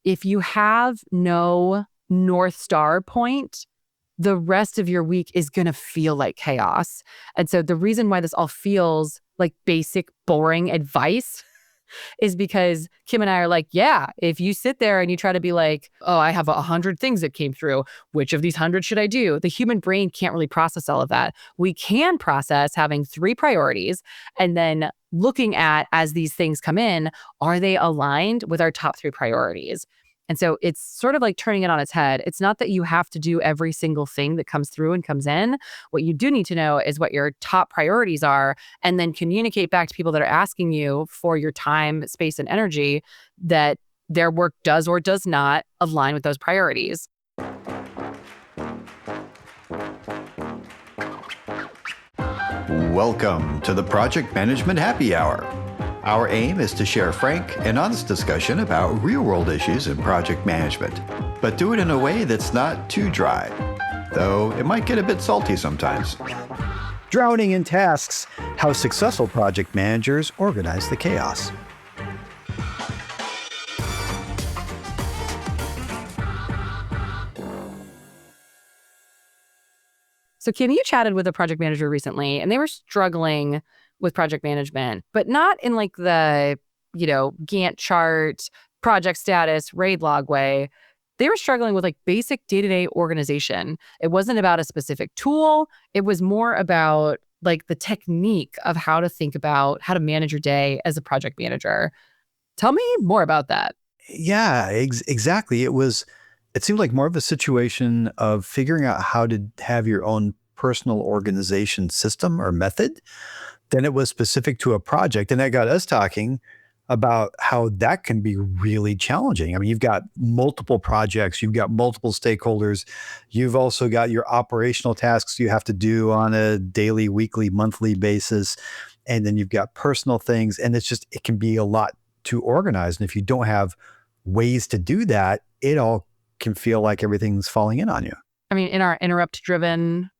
if you have no North Star point, the rest of your week is going to feel like chaos. And so the reason why this all feels like basic, boring advice is because Kim and I are like, yeah, if you sit there and you try to be like, oh, I have 100 things that came through. Which of these 100 should I do? The human brain can't really process all of that. We can process having 3 priorities and then looking at, as these things come in, are they aligned with our top 3 priorities? And so it's sort of like turning it on its head. It's not that you have to do every single thing that comes through and comes in. What you do need to know is what your top priorities are, and then communicate back to people that are asking you for your time, space, and energy that their work does or does not align with those priorities. Welcome to the Project Management Happy Hour. Our aim is to share frank and honest discussion about real-world issues in project management, but do it in a way that's not too dry, though it might get a bit salty sometimes. Drowning in tasks, how successful project managers organize the chaos. So Kim, you chatted with a project manager recently, and they were struggling with project management, but not in like the, Gantt chart, project status, RAID log way. They were struggling with like basic day-to-day organization. It wasn't about a specific tool. It was more about like the technique of how to think about how to manage your day as a project manager. Tell me more about that. Yeah, exactly. It seemed like more of a situation of figuring out how to have your own personal organization system or method than it was specific to a project. And that got us talking about how that can be really challenging. I mean, you've got multiple projects, you've got multiple stakeholders, you've also got your operational tasks you have to do on a daily, weekly, monthly basis. And then you've got personal things. And it can be a lot to organize. And if you don't have ways to do that, it all can feel like everything's falling in on you. I mean, in our interrupt-driven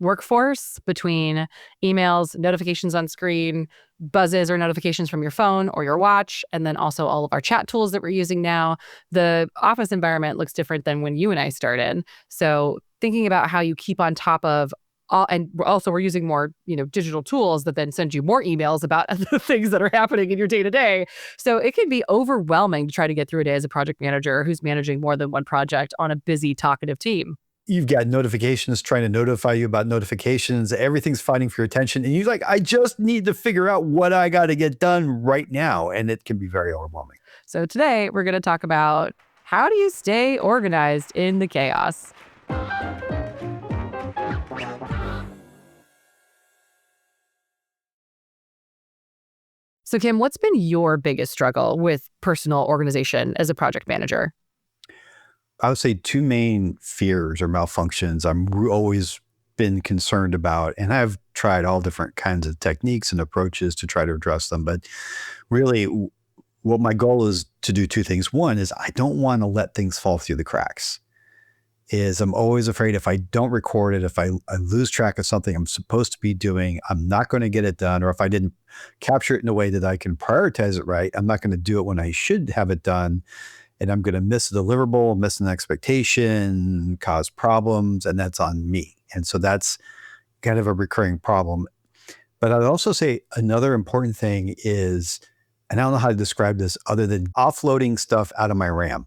workforce, between emails, notifications on screen, buzzes or notifications from your phone or your watch, and then also all of our chat tools that we're using now, the office environment looks different than when you and I started. So thinking about how you keep on top of all, and we're using more, digital tools that then send you more emails about the things that are happening in your day-to-day. So it can be overwhelming to try to get through a day as a project manager who's managing more than one project on a busy, talkative team. You've got notifications trying to notify you about notifications. Everything's fighting for your attention. And you're like, I just need to figure out what I got to get done right now. And it can be very overwhelming. So today we're going to talk about how do you stay organized in the chaos? So Kim, what's been your biggest struggle with personal organization as a project manager? I would say 2 main fears or malfunctions I'm always been concerned about, and I've tried all different kinds of techniques and approaches to try to address them. But really, what my goal is to do 2 things. One is I don't want to let things fall through the cracks. I'm always afraid if I don't record it, if I lose track of something I'm supposed to be doing, I'm not going to get it done. Or if I didn't capture it in a way that I can prioritize it right, I'm not going to do it when I should have it done. And I'm going to miss a deliverable, miss an expectation, cause problems, and that's on me. And so that's kind of a recurring problem. But I'd also say another important thing is, and I don't know how to describe this other than offloading stuff out of my RAM.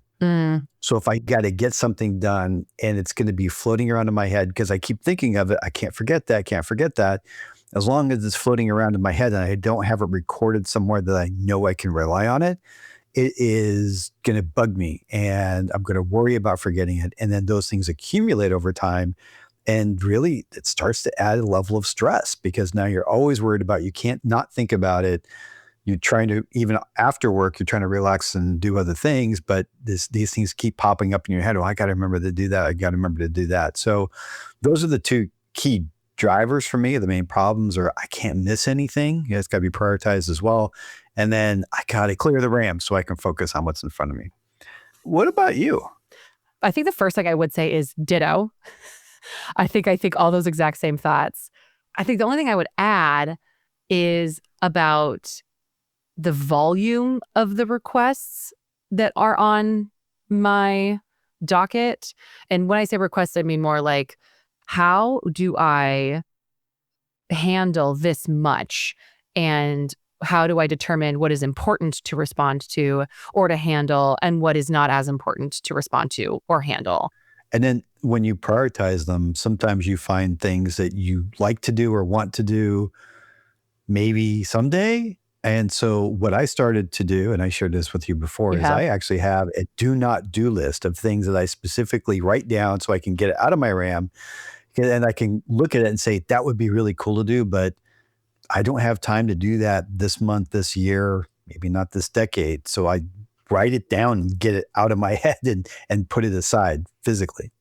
So if I got to get something done and it's going to be floating around in my head because I keep thinking of it, I can't forget that. As long as it's floating around in my head and I don't have it recorded somewhere that I know I can rely on it, it is going to bug me and I'm going to worry about forgetting it. And then those things accumulate over time. And really, it starts to add a level of stress because now you're always worried about, you can't not think about it. You're trying to, even after work, you're trying to relax and do other things, but these things keep popping up in your head. Oh, I got to remember to do that. I got to remember to do that. So those are the 2 key drivers for me. The main problems are I can't miss anything. It's got to be prioritized as well. And then I got to clear the RAM so I can focus on what's in front of me. What about you? I think the first thing I would say is ditto. I think all those exact same thoughts. I think the only thing I would add is about the volume of the requests that are on my docket. And when I say request, I mean more like, how do I handle this much? And how do I determine what is important to respond to or to handle and what is not as important to respond to or handle? And then when you prioritize them, sometimes you find things that you like to do or want to do maybe someday. And so what I started to do, and I shared this with you before, You is I have? actually have a do not do list of things that I specifically write down so I can get it out of my RAM. And I can look at it and say, that would be really cool to do, but I don't have time to do that this month, this year, maybe not this decade. So I write it down and get it out of my head and put it aside physically.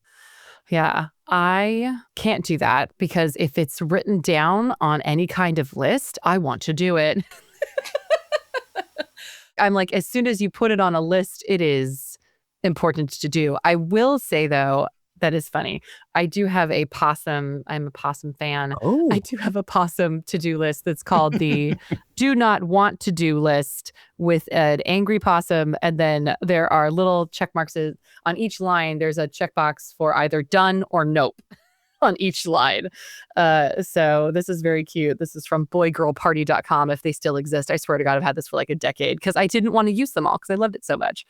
Yeah, I can't do that because if it's written down on any kind of list, I want to do it. I'm like, as soon as you put it on a list, it is important to do. I will say, though, that is funny. I do have a possum. I'm a possum fan. I Oh, do have a possum to-do list that's called the do not want to do list with an angry possum. And then there are little check marks on each line. There's a checkbox for either done or nope on each line. So this is very cute. This is from boygirlparty.com if they still exist. I swear to God, I've had this for like a decade because I didn't want to use them all because I loved it so much.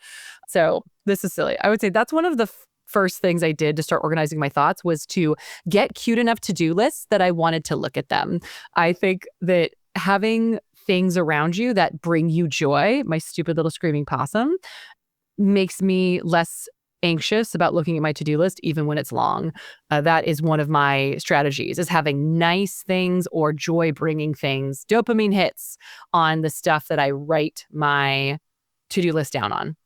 So this is silly. I would say that's one of the first things I did to start organizing my thoughts was to get cute enough to-do lists that I wanted to look at them. I think that having things around you that bring you joy, my stupid little screaming possum, makes me less anxious about looking at my to-do list, even when it's long. That is one of my strategies, is having nice things or joy-bringing things, dopamine hits on the stuff that I write my to-do list down on.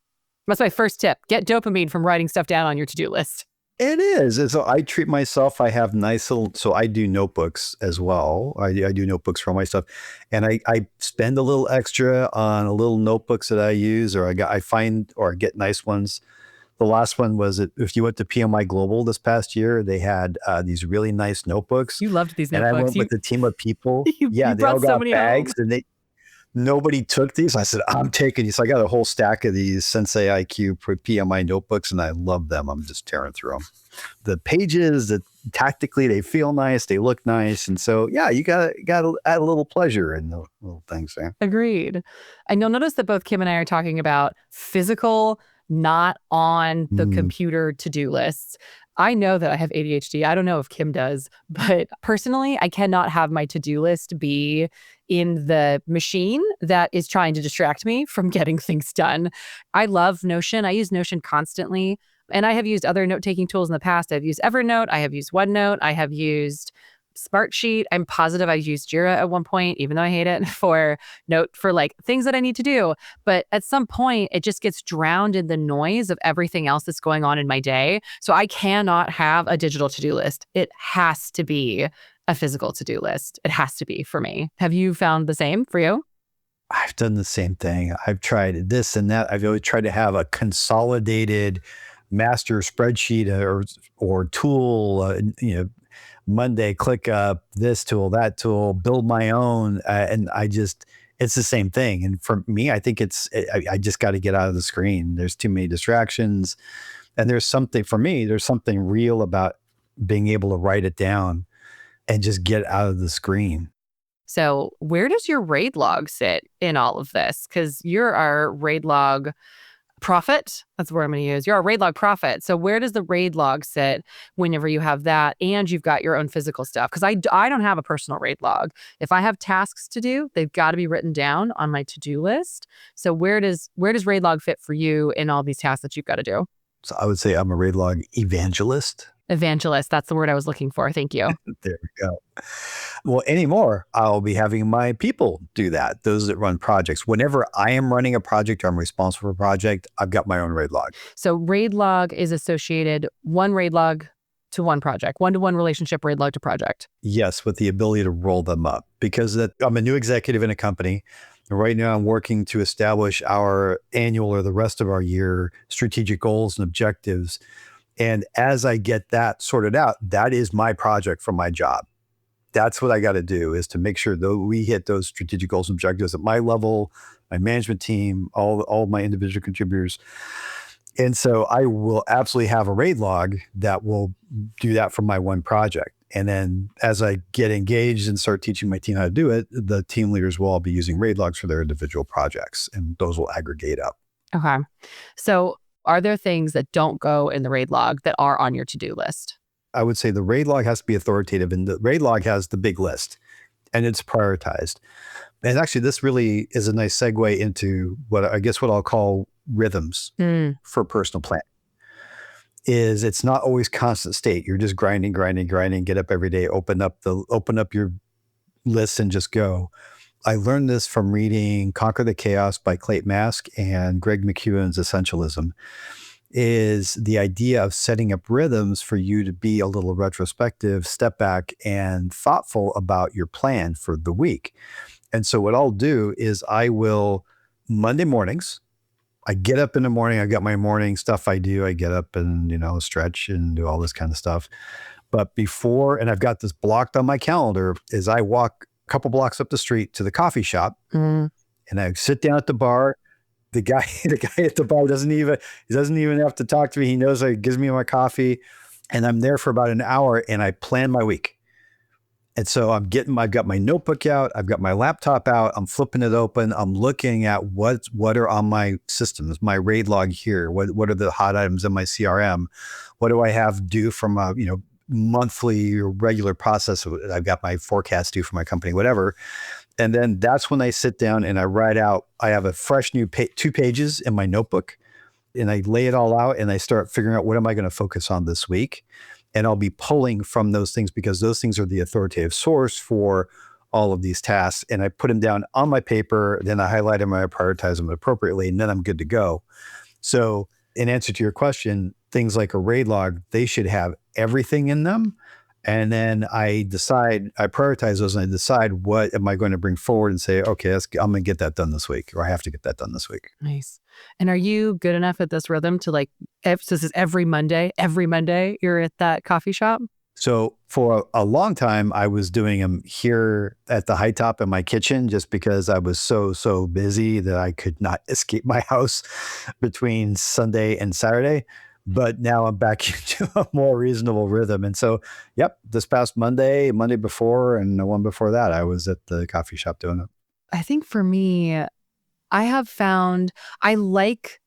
That's my first tip. Get dopamine from writing stuff down on your to-do list. it is. And so I treat myself, I have nice little, so I do notebooks as well. I do notebooks for all my stuff. And I spend a little extra on a little notebooks that I use, or I find or get nice ones. The last one was if you went to PMI Global this past year, they had these really nice notebooks. You loved these And I notebooks. went with a team of people. You Yeah, they all brought so got many bags home. and nobody took these. I said, I'm taking these. So I got a whole stack of these Sensei IQ PMI notebooks and I love them. I'm just tearing through them. The pages, tactically, they feel nice. They look nice. And so, yeah, you got to add a little pleasure in the little things there. Agreed. And you'll notice that both Kim and I are talking about physical, not on the computer to-do lists. I know that I have ADHD. I don't know if Kim does, but personally, I cannot have my to-do list be in the machine that is trying to distract me from getting things done. I love Notion. I use Notion constantly. And I have used other note-taking tools in the past. I've used Evernote. I have used OneNote. I have used Smartsheet. I'm positive I've used Jira at one point, even though I hate it, for like things that I need to do. But at some point, it just gets drowned in the noise of everything else that's going on in my day. So I cannot have a digital to-do list. It has to be a physical to-do list. It has to be for me. Have you found the same for you? I've done the same thing. I've tried this and that. I've always tried to have a consolidated master spreadsheet or tool, Monday, click up this tool, that tool, build my own. And it's the same thing. And for me, I think I just got to get out of the screen. There's too many distractions. And there's something real about being able to write it down and just get out of the screen. So where does your RAID log sit in all of this? Because you're our RAID log prophet. That's the word I'm going to use. You're our RAID log prophet. So where does the RAID log sit whenever you have that and you've got your own physical stuff? Because I don't have a personal RAID log. If I have tasks to do, they've got to be written down on my to-do list. So where does RAID log fit for you in all these tasks that you've got to do? So I would say I'm a RAID log evangelist. Evangelist. That's the word I was looking for. Thank you. There we go. Well, anymore, I'll be having my people do that, those that run projects. Whenever I am running a project or I'm responsible for a project, I've got my own RAID log. So RAID log is associated one RAID log to one project, one-to-one relationship RAID log to project. Yes, with the ability to roll them up because I'm a new executive in a company. Right now, I'm working to establish our annual or the rest of our year strategic goals and objectives. And as I get that sorted out, that is my project for my job. That's what I got to do, is to make sure that we hit those strategic goals and objectives at my level, my management team, all my individual contributors. And so I will absolutely have a RAID log that will do that for my one project. And then as I get engaged and start teaching my team how to do it, the team leaders will all be using RAID logs for their individual projects, and those will aggregate up. Okay. So are there things that don't go in the RAID log that are on your to-do list? I would say the RAID log has to be authoritative, and the RAID log has the big list and it's prioritized. And actually, this really is a nice segue into what I'll call rhythms for personal planning. Is it's not always constant state. You're just grinding, get up every day, open up your list and just go. I learned this from reading Conquer the Chaos by Clayton Mask and Greg McKeown's Essentialism, is the idea of setting up rhythms for you to be a little retrospective, step back, and thoughtful about your plan for the week. And so what I'll do is I will, Monday mornings, I get up in the morning, I've got my morning stuff I do. I get up and, stretch and do all this kind of stuff. But before, and I've got this blocked on my calendar, is I walk a couple blocks up the street to the coffee shop and I sit down at the bar. The guy at the bar doesn't even have to talk to me. He knows he gives me my coffee, and I'm there for about an hour and I plan my week. And so I've got my notebook out, I've got my laptop out, I'm flipping it open, I'm looking at what are on my systems, my RAID log here, what are the hot items in my CRM, what do I have due from a monthly or regular process, I've got my forecast due for my company, whatever. And then that's when I sit down and I write out, I have a fresh new 2 pages in my notebook, and I lay it all out and I start figuring out what am I going to focus on this week. And I'll be pulling from those things because those things are the authoritative source for all of these tasks. And I put them down on my paper, then I highlight them, I prioritize them appropriately, and then I'm good to go. So in answer to your question, things like a RAID log, they should have everything in them. And then I prioritize those, and I decide what am I going to bring forward and say, okay, I'm going to get that done this week, or I have to get that done this week. Nice. And are you good enough at this rhythm to so this is every Monday you're at that coffee shop? So for a long time, I was doing them here at the high top in my kitchen, just because I was so busy that I could not escape my house between Sunday and Saturday. But now I'm back into a more reasonable rhythm. And so, this past Monday before, and the one before that, I was at the coffee shop doing it. I think for me, I have found I like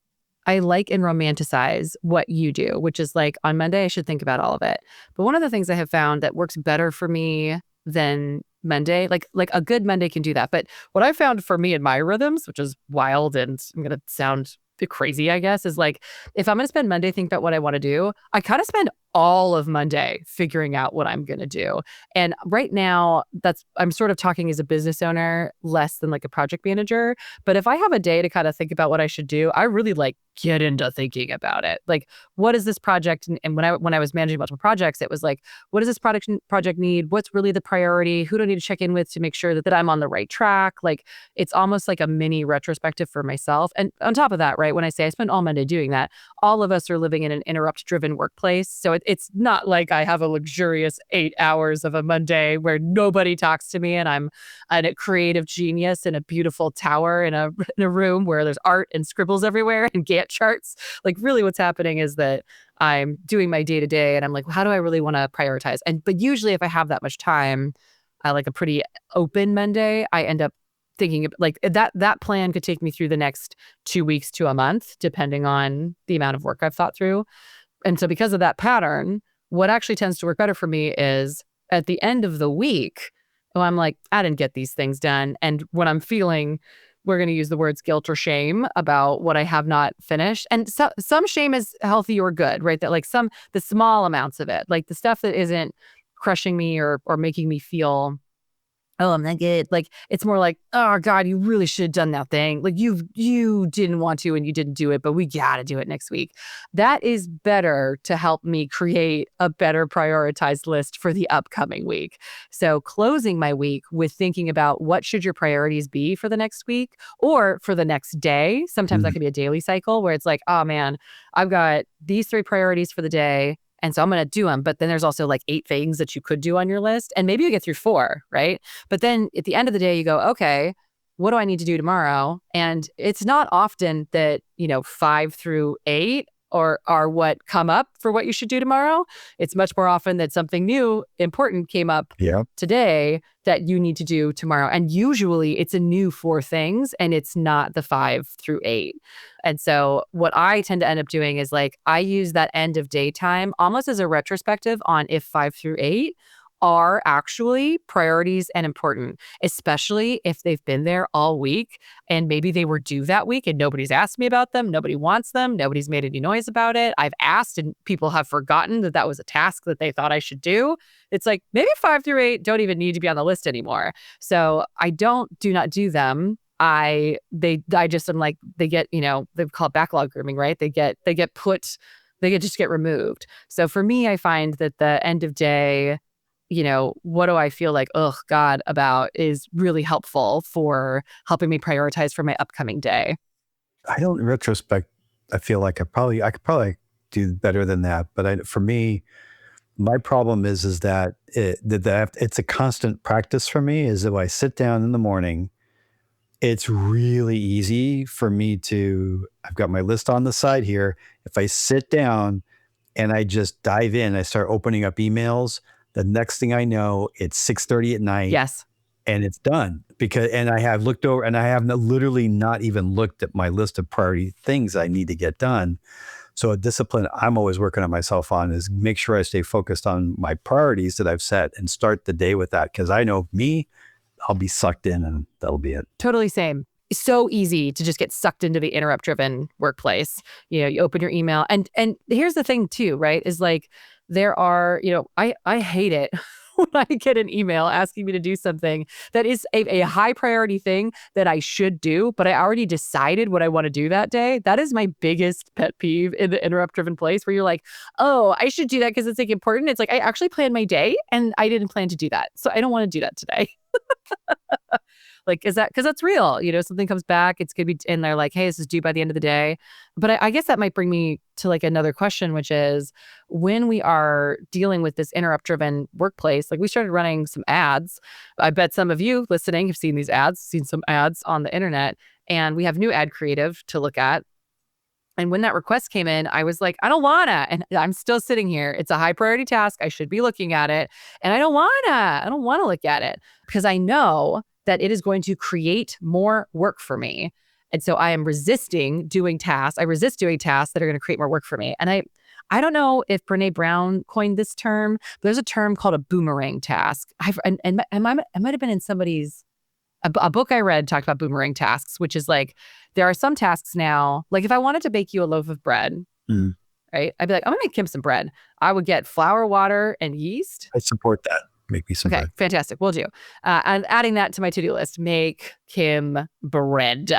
and romanticize what you do, which is on Monday, I should think about all of it. But one of the things I have found that works better for me than Monday, like a good Monday can do that. But what I found for me in my rhythms, which is wild, and I'm going to sound crazy, I guess, is if I'm going to spend Monday thinking about what I want to do, I kind of spend all of Monday figuring out what I'm going to do. And right now, I'm sort of talking as a business owner, less than a project manager. But if I have a day to kind of think about what I should do, I really get into thinking about it. What is this project? And when I was managing multiple projects, it was what does this project need? What's really the priority? Who do I need to check in with to make sure that I'm on the right track? It's almost like a mini retrospective for myself. And on top of that, right, when I say I spend all Monday doing that, all of us are living in an interrupt-driven workplace. So it's not like I have a luxurious 8 hours of a Monday where nobody talks to me and I'm a creative genius in a beautiful tower in a room where there's art and scribbles everywhere and Gantt charts. Really what's happening is that I'm doing my day-to-day and I'm how do I really want to prioritize? But usually if I have that much time, I like a pretty open Monday, I end up thinking that plan could take me through the next 2 weeks to a month, depending on the amount of work I've thought through. And so because of that pattern, what actually tends to work better for me is at the end of the week, I'm I didn't get these things done. And when I'm feeling, we're going to use the words guilt or shame about what I have not finished. And some shame is healthy or good, right? That the small amounts of it, the stuff that isn't crushing me or making me feel, oh, I'm not good. It's more oh God, you really should have done that thing. You didn't want to and you didn't do it, but we got to do it next week. That is better to help me create a better prioritized list for the upcoming week. So closing my week with thinking about what should your priorities be for the next week or for the next day. Sometimes that could be a daily cycle where it's oh man, I've got these 3 priorities for the day. And so I'm going to do them. But then there's also 8 things that you could do on your list. And maybe you get through 4, right? But then at the end of the day, you go, okay, what do I need to do tomorrow? And it's not often that, 5 through 8 are what come up for what you should do tomorrow. It's much more often that something new, important came up Yeah. today that you need to do tomorrow. And usually it's a new 4 things and it's not the 5 through 8. And so what I tend to end up doing is like I use that end of day time almost as a retrospective on if 5 through 8 are actually priorities and important, especially if they've been there all week and maybe they were due that week and nobody's asked me about them. Nobody wants them. Nobody's made any noise about it. I've asked and people have forgotten that that was a task that they thought I should do. It's like maybe 5 through 8 don't even need to be on the list anymore. So I do not do them. I just am like, they get, they call it backlog grooming, right? They just get removed. So for me, I find that the end of day, what do I feel like, oh God, about is really helpful for helping me prioritize for my upcoming day. I don't in retrospect. I feel like I could probably do better than that. But for me, my problem is that it's a constant practice for me. Is that when I sit down in the morning, it's really easy for me to. I've got my list on the side here. If I sit down and I just dive in, I start opening up emails. The next thing I know, it's 6:30 at night. Yes. And it's done and I have looked over and I have literally not even looked at my list of priority things I need to get done. So a discipline I'm always working on myself on is make sure I stay focused on my priorities that I've set and start the day with that. Cause I know me, I'll be sucked in and that'll be it. Totally same. So easy to just get sucked into the interrupt driven workplace. You open your email and here's the thing too, right? Is like there are, I hate it when I get an email asking me to do something that is a high priority thing that I should do, but I already decided what I want to do that day. That is my biggest pet peeve in the interrupt driven place where you're like, oh, I should do that because it's like important. It's like I actually planned my day and I didn't plan to do that. So I don't want to do that today. Like, is that because that's real? Something comes back, it's going to be, and they're like, hey, this is due by the end of the day. But I guess that might bring me to like another question, which is when we are dealing with this interrupt driven workplace, like we started running some ads. I bet some of you listening have seen these ads, seen some ads on the internet, and we have new ad creative to look at. And when that request came in, I was like, I don't wanna. And I'm still sitting here. It's a high priority task. I should be looking at it. And I don't wanna look at it because I know that it is going to create more work for me. And so I am resisting doing tasks. I resist doing tasks that are going to create more work for me. And I don't know if Brene Brown coined this term, but there's a term called a boomerang task. And it might have been in somebody's, a book I read talked about boomerang tasks, which is like, there are some tasks now, like if I wanted to bake you a loaf of bread, right? I'd be like, I'm gonna make Kim some bread. I would get flour, water, and yeast. I support that. Make me some Okay, bread. fantastic. We'll do. And adding that to my to-do list, make Kim bread,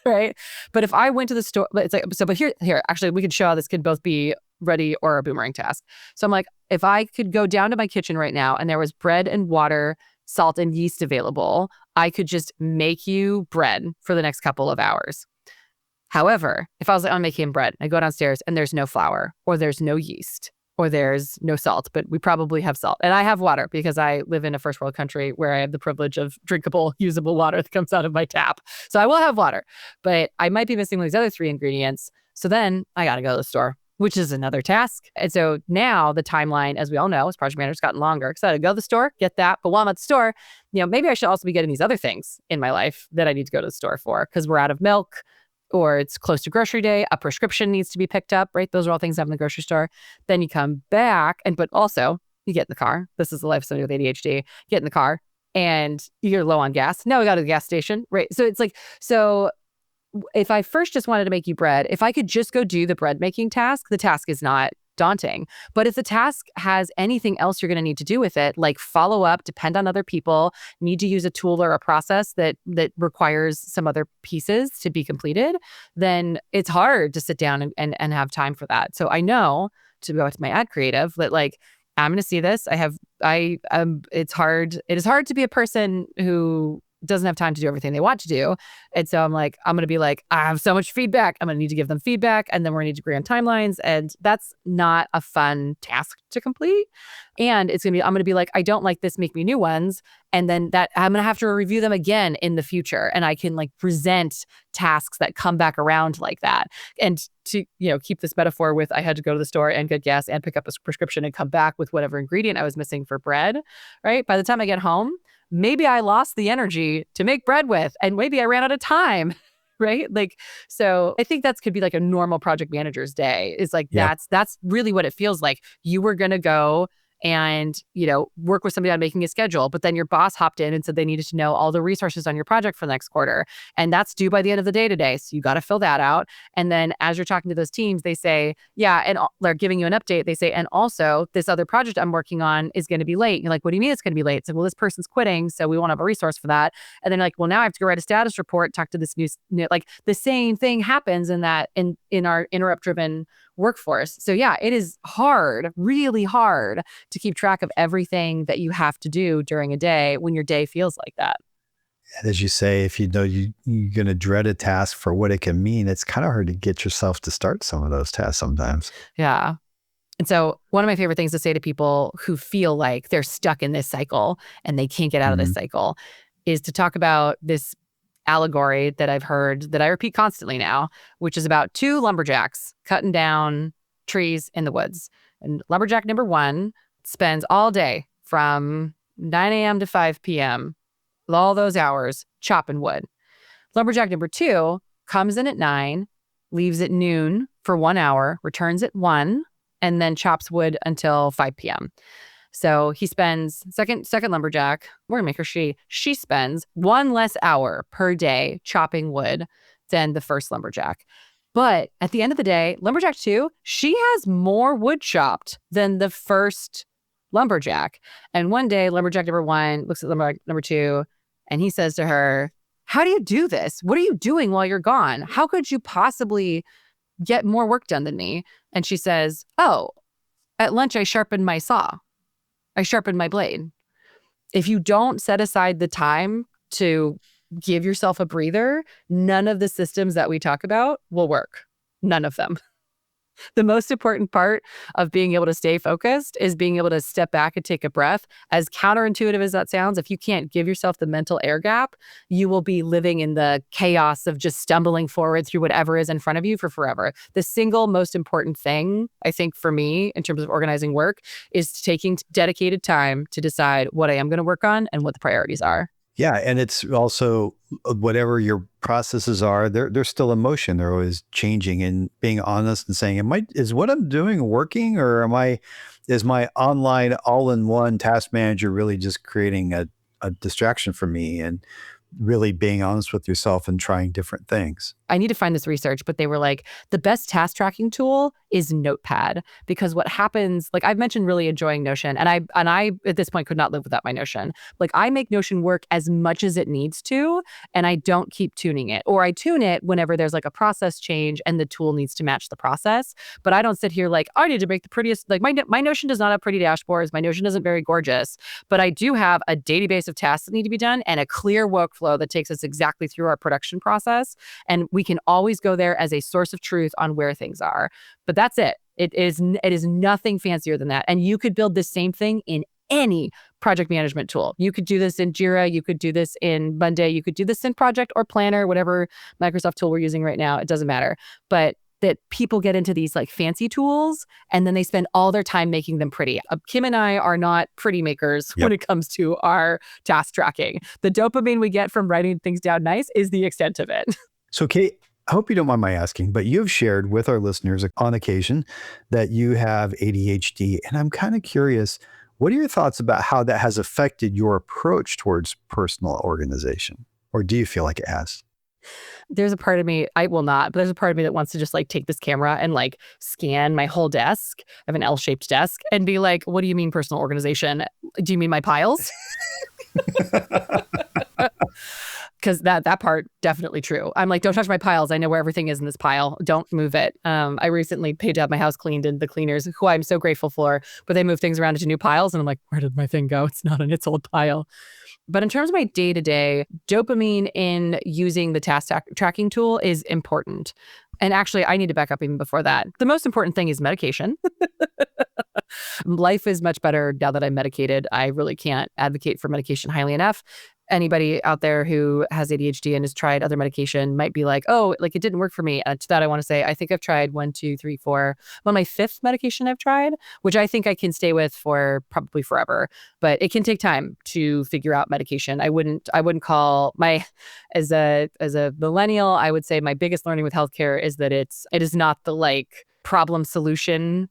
right? But if I went to the store, it's like, but here, actually, we could show how this could both be ready or a boomerang task. So I'm like, if I could go down to my kitchen right now and there was bread and water, salt and yeast available, I could just make you bread for the next couple of hours. However, if I was like, I'm making bread, I go downstairs and there's no flour or there's no yeast, or there's no salt, but we probably have salt. And I have water because I live in a first world country where I have the privilege of drinkable, usable water that comes out of my tap. So I will have water, but I might be missing these other 3 ingredients. So then I got to go to the store, which is another task. And so now the timeline, as we all know, as project manager's gotten longer. So I got to go to the store, get that. But while I'm at the store, maybe I should also be getting these other things in my life that I need to go to the store for because we're out of milk, or it's close to grocery day, a prescription needs to be picked up, right? Those are all things I have in the grocery store. Then you come back, but also you get in the car. This is the life of somebody with ADHD. Get in the car and you're low on gas. Now we got to the gas station, right? So it's like, if I first just wanted to make you bread, if I could just go do the bread making task, the task is not daunting. But if the task has anything else you're going to need to do with it, like follow up, depend on other people, need to use a tool or a process that requires some other pieces to be completed, then it's hard to sit down and have time for that. So I know, to go to my ad creative, that like, I'm going to see this. It is hard to be a person who doesn't have time to do everything they want to do. And so I'm like, I'm going to be like, I have so much feedback. I'm going to need to give them feedback. And then we're going to need to agree on timelines. And that's not a fun task to complete. And I'm going to be like, I don't like this, make me new ones. And then that I'm going to have to review them again in the future. And I can like present tasks that come back around like that. And to, keep this metaphor with, I had to go to the store and get gas and pick up a prescription and come back with whatever ingredient I was missing for bread, right? By the time I get home, maybe I lost the energy to make bread with, and maybe I ran out of time, right? Like, so I think that could be like a normal project manager's day. Is like, that's really what it feels like. You were going to go and, work with somebody on making a schedule, but then your boss hopped in and said they needed to know all the resources on your project for the next quarter. And that's due by the end of the day today. So you got to fill that out. And then as you're talking to those teams, they say, yeah, and they're giving you an update. They say, and also this other project I'm working on is going to be late. And you're like, what do you mean it's going to be late? It's like, well, this person's quitting, so we won't have a resource for that. And then like, well, now I have to go write a status report, talk to this new, like the same thing happens in our interrupt-driven workforce. So yeah, it is hard, really hard to keep track of everything that you have to do during a day when your day feels like that. And as you say, if you know you're going to dread a task for what it can mean, it's kind of hard to get yourself to start some of those tasks sometimes. Yeah. And so one of my favorite things to say to people who feel like they're stuck in this cycle and they can't get out of this cycle is to talk about this allegory that I've heard that I repeat constantly now, which is about two lumberjacks cutting down trees in the woods. And lumberjack number one spends all day from 9 a.m. to 5 p.m., all those hours chopping wood. Lumberjack number two comes in at 9, leaves at noon for 1 hour, returns at 1, and then chops wood until 5 p.m. So he spends, second lumberjack, we're going to make her she spends 1 less hour per day chopping wood than the first lumberjack. But at the end of the day, lumberjack 2, she has more wood chopped than the first lumberjack. And one day, lumberjack number 1 looks at lumberjack number 2, and he says to her, how do you do this? What are you doing while you're gone? How could you possibly get more work done than me? And she says, oh, at lunch, I sharpened my saw. I sharpened my blade. If you don't set aside the time to give yourself a breather, none of the systems that we talk about will work. None of them. The most important part of being able to stay focused is being able to step back and take a breath. As counterintuitive as that sounds, if you can't give yourself the mental air gap, you will be living in the chaos of just stumbling forward through whatever is in front of you for forever. The single most important thing, I think, for me, in terms of organizing work, is taking dedicated time to decide what I am going to work on and what the priorities are. Yeah. And it's also whatever your processes are, they're still in motion. They're always changing, and being honest and saying, is what I'm doing working, or is my online all-in-one task manager really just creating a distraction for me? And really being honest with yourself and trying different things. I need to find this research, but they were like, the best task tracking tool is Notepad, because what happens, like I've mentioned really enjoying Notion, and I at this point could not live without my Notion. Like I make Notion work as much as it needs to, and I don't keep tuning it, or I tune it whenever there's like a process change and the tool needs to match the process. But I don't sit here like, I need to make the prettiest, like my Notion does not have pretty dashboards. My Notion isn't very gorgeous, but I do have a database of tasks that need to be done and a clear workflow that takes us exactly through our production process. And we can always go there as a source of truth on where things are. But that's it. It is nothing fancier than that. And you could build the same thing in any project management tool. You could do this in Jira. You could do this in Monday. You could do this in Project or Planner, whatever Microsoft tool we're using right now. It doesn't matter. But that people get into these like fancy tools and then they spend all their time making them pretty. Kim and I are not pretty makers when it comes to our task tracking. The dopamine we get from writing things down nice is the extent of it. So Kate, I hope you don't mind my asking, but you've shared with our listeners on occasion that you have ADHD. And I'm kind of curious, what are your thoughts about how that has affected your approach towards personal organization? Or do you feel like it has? There's a part of me, I will not, but there's a part of me that wants to just like take this camera and like scan my whole desk. I have an L-shaped desk and be like, what do you mean personal organization? Do you mean my piles? Because that part definitely true. I'm like, don't touch my piles. I know where everything is in this pile. Don't move it. I recently paid to have my house cleaned, and the cleaners, who I'm so grateful for, but they move things around into new piles, and I'm like, where did my thing go? It's not in its old pile. But in terms of my day-to-day, dopamine in using the task tracking tool is important. And actually, I need to back up even before that. The most important thing is medication. Life is much better now that I'm medicated. I really can't advocate for medication highly enough. Anybody out there who has ADHD and has tried other medication might be like, oh, like it didn't work for me. To that, I want to say, I think I've tried 1, 2, 3, 4. On my 5th medication I've tried, which I think I can stay with for probably forever. But it can take time to figure out medication. I wouldn't call my, as a millennial, I would say my biggest learning with healthcare is that it is not the like problem solution.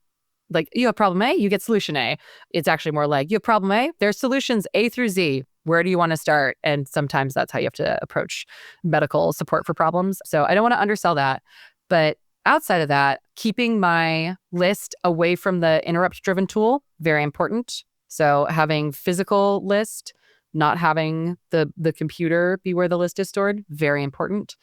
Like, you have problem A, you get solution A. It's actually more like, you have problem A, there's solutions A through Z. Where do you want to start? And sometimes that's how you have to approach medical support for problems. So I don't want to undersell that. But outside of that, keeping my list away from the interrupt-driven tool, very important. So having physical list, not having the computer be where the list is stored, very important.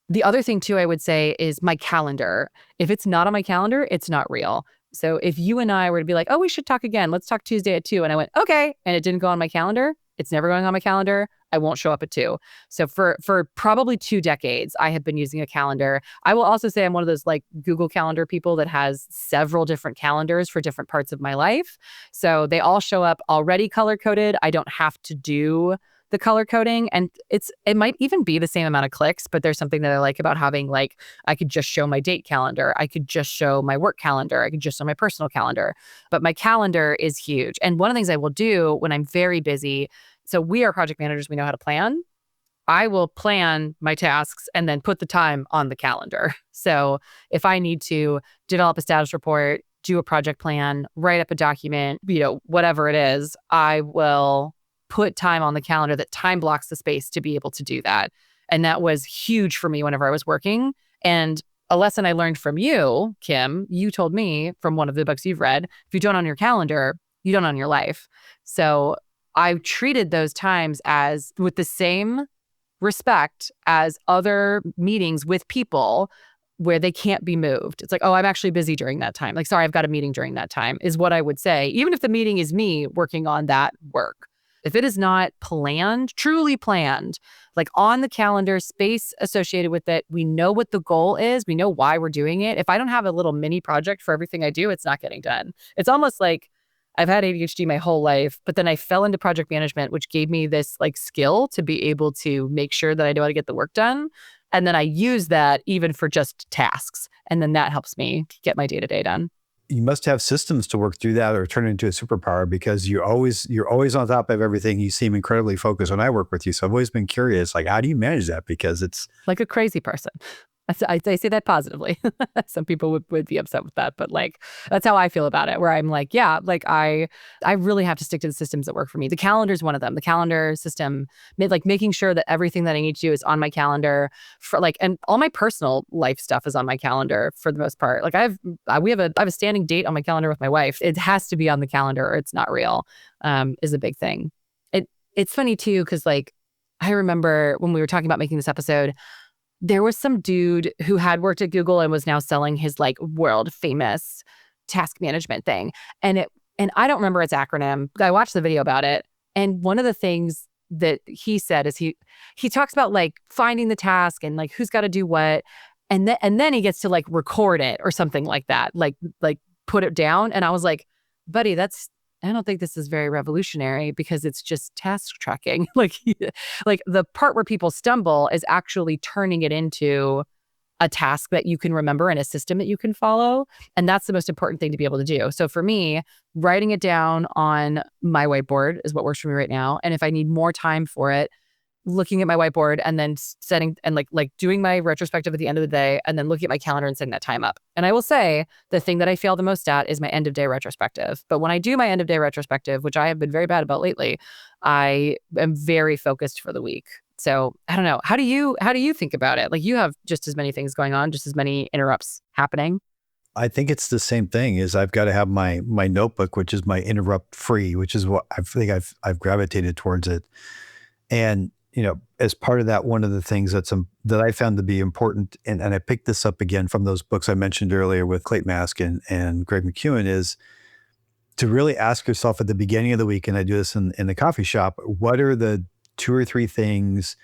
The other thing too, I would say, is my calendar. If it's not on my calendar, it's not real. So if you and I were to be like, oh, we should talk again, let's talk Tuesday at 2. And I went, okay. And it didn't go on my calendar. It's never going on my calendar. I won't show up at 2. So for probably 2 decades, I have been using a calendar. I will also say I'm one of those like Google Calendar people that has several different calendars for different parts of my life. So they all show up already color coded. I don't have to do the color coding, and it might even be the same amount of clicks, but there's something that I like about having, like, I could just show my date calendar, I could just show my work calendar, I could just show my personal calendar, but my calendar is huge. And one of the things I will do when I'm very busy, so we are project managers, we know how to plan. I will plan my tasks and then put the time on the calendar. So if I need to develop a status report, do a project plan, write up a document, whatever it is, I will put time on the calendar that time blocks the space to be able to do that. And that was huge for me whenever I was working. And a lesson I learned from you, Kim, you told me from one of the books you've read, if you don't own your calendar, you don't own your life. So I treated those times as with the same respect as other meetings with people where they can't be moved. It's like, oh, I'm actually busy during that time. Like, sorry, I've got a meeting during that time, is what I would say, even if the meeting is me working on that work. If it is not planned, truly planned, like on the calendar, space associated with it, we know what the goal is, we know why we're doing it. If I don't have a little mini project for everything I do, it's not getting done. It's almost like I've had ADHD my whole life, but then I fell into project management, which gave me this like skill to be able to make sure that I know how to get the work done. And then I use that even for just tasks. And then that helps me get my day-to-day done. You must have systems to work through that or turn it into a superpower, because you're always on top of everything. You seem incredibly focused when I work with you. So I've always been curious, like, how do you manage that? Because it's like a crazy person. I say that positively. Some people would be upset with that, but like, that's how I feel about it, where I'm like, yeah, like I really have to stick to the systems that work for me. The calendar is one of them. The calendar system, like making sure that everything that I need to do is on my calendar for like, and all my personal life stuff is on my calendar for the most part. Like I have a standing date on my calendar with my wife. It has to be on the calendar or it's not real, is a big thing. It's funny too, because like, I remember when we were talking about making this episode, there was some dude who had worked at Google and was now selling his like world famous task management thing. And I don't remember its acronym. I watched the video about it. And one of the things that he said is he talks about like finding the task and like who's got to do what. And then he gets to like record it or something like that, like put it down. And I was like, buddy, I don't think this is very revolutionary, because it's just task tracking. like the part where people stumble is actually turning it into a task that you can remember and a system that you can follow. And that's the most important thing to be able to do. So for me, writing it down on my whiteboard is what works for me right now. And if I need more time for it, looking at my whiteboard and then setting and like doing my retrospective at the end of the day, and then looking at my calendar and setting that time up. And I will say the thing that I fail the most at is my end of day retrospective. But when I do my end of day retrospective, which I have been very bad about lately, I am very focused for the week. So I don't know. How do you think about it? Like, you have just as many things going on, just as many interrupts happening. I think it's the same thing. Is I've got to have my notebook, which is my interrupt free, which is what I think I've gravitated towards it. And as part of that, one of the things that I found to be important, and I picked this up again from those books I mentioned earlier with Clayton Mask and Greg McEwen, is to really ask yourself at the beginning of the week, and I do this in the coffee shop, what are the 2 or 3 things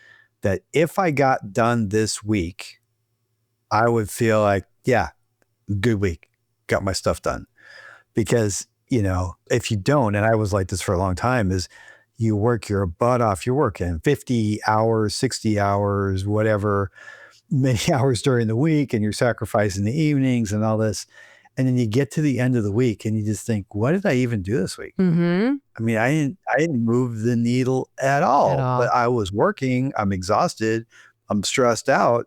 that if I got done this week, I would feel like, yeah, good week, got my stuff done. Because, if you don't, and I was like this for a long time, is you work your butt off. You're working 50 hours, 60 hours, whatever, many hours during the week, and you're sacrificing the evenings and all this. And then you get to the end of the week and you just think, what did I even do this week? Mm-hmm. I mean, I didn't move the needle at all, but I was working. I'm exhausted. I'm stressed out.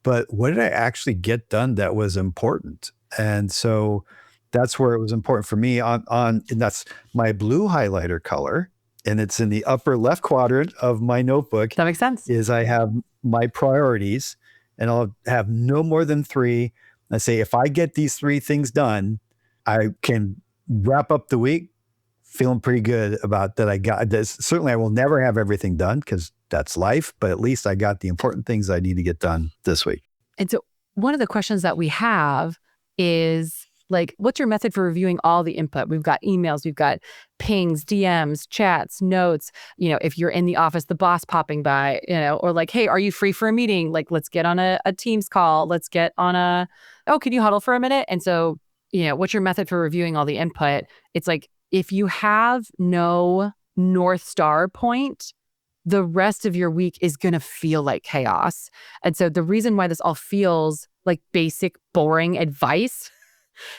But what did I actually get done that was important? And so that's where it was important for me and that's my blue highlighter color. And it's in the upper left quadrant of my notebook. That makes sense. Is I have my priorities, and I'll have no more than 3. I say, if I get these 3 things done, I can wrap up the week feeling pretty good about that. I got this. Certainly I will never have everything done because that's life, but at least I got the important things I need to get done this week. And so one of the questions that we have is, like, what's your method for reviewing all the input? We've got emails, we've got pings, DMs, chats, notes. If you're in the office, the boss popping by, or like, hey, are you free for a meeting? Like, let's get on a Teams call. Let's get on can you huddle for a minute? And so, what's your method for reviewing all the input? It's like, if you have no North Star point, the rest of your week is going to feel like chaos. And so the reason why this all feels like basic, boring advice